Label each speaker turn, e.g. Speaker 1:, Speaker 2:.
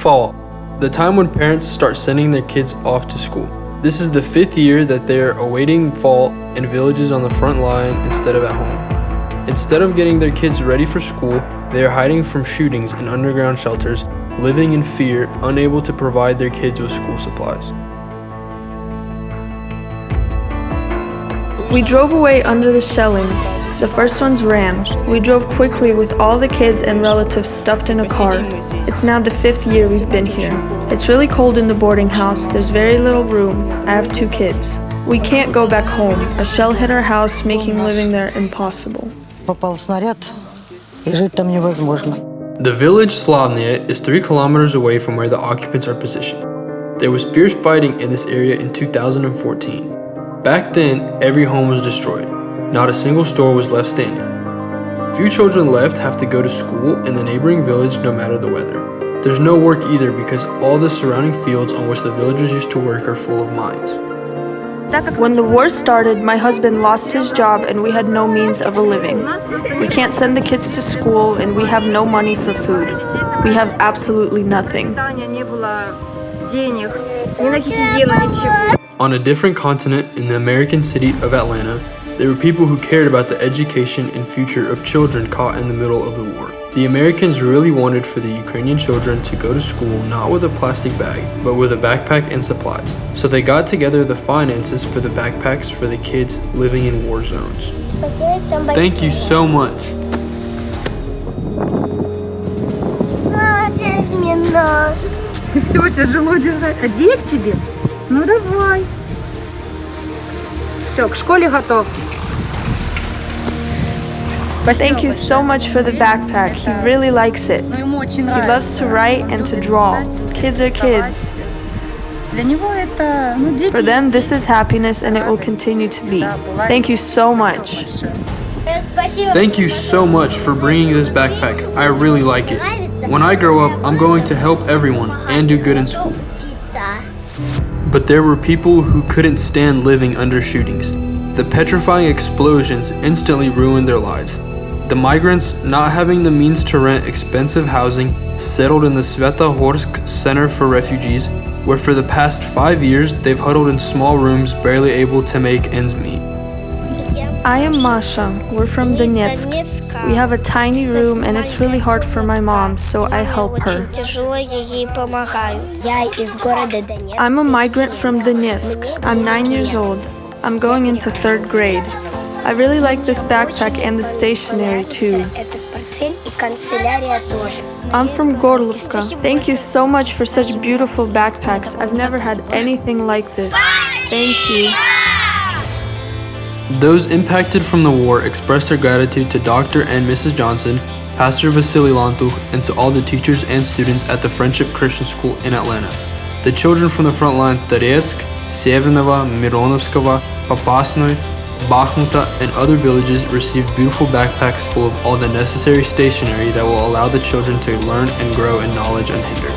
Speaker 1: Fall, the time when parents start sending their kids off to school. This is the 5th year that they are awaiting fall in villages on the front line instead of at home. Instead of getting their kids ready for school, they are hiding from shootings in underground shelters, living in fear, unable to provide their kids with school supplies.
Speaker 2: We drove away under the shelling. The first ones ran. We drove quickly with all the kids and relatives stuffed in a car. It's now the 5th year we've been here. It's really cold in the boarding house. There's very little room. I have 2 kids. We can't go back home. A shell hit our house, making living there impossible.
Speaker 3: Попал снаряд, и жить там невозможно.
Speaker 1: The village Slavnia is 3 kilometers away from where the occupants are positioned. There was fierce fighting in this area in 2014. Back then, every home was destroyed. Not a single store was left standing. Few children left have to go to school in the neighboring village no matter the weather. There's no work either because all the surrounding fields on which the villagers used to work are full of mines.
Speaker 2: When the war started, my husband lost his job and we had no means of a living. We can't send the kids to school and we have no money for food. We have absolutely nothing.
Speaker 1: On a different continent in the American city of Atlanta, there were people who cared about the education and future of children caught in the middle of the war. The Americans really wanted for the Ukrainian children to go to school not with a plastic bag, but with a backpack and supplies. So they got together the finances for the backpacks for the kids living in war zones. Thank you so much.
Speaker 4: Все тяжело держать. Одеть тебе? Ну давай. Все, к школе готов.
Speaker 2: Thank you so much for the backpack. He really likes it. He loves to write and to draw. Kids are kids. For them, this is happiness and it will continue to be. Thank you so much.
Speaker 1: Thank you so much for bringing this backpack. I really like it. When I grow up, I'm going to help everyone and do good in school. But there were people who couldn't stand living under shootings. The petrifying explosions instantly ruined their lives. The migrants, not having the means to rent expensive housing, settled in the Svetogorsk Center for Refugees, where for the past 5 years they've huddled in small rooms, barely able to make ends meet.
Speaker 2: I am Masha. We're from Donetsk. We have a tiny room and it's really hard for my mom, so I help her. I'm a migrant from Donetsk. I'm 9 years old. I'm going into 3rd grade. I really like this backpack and the stationery too. I'm from Gorlovka. Thank you so much for such beautiful backpacks. I've never had anything like this. Thank you.
Speaker 1: Those impacted from the war expressed their gratitude to Dr. and Mrs. Johnson, Pastor Vasily Lantuch, and to all the teachers and students at the Friendship Christian School in Atlanta. The children from the front line Toretsk, Severnova, Mironovskova, Popasnoy, Bakhmuta, and other villages received beautiful backpacks full of all the necessary stationery that will allow the children to learn and grow in knowledge unhindered.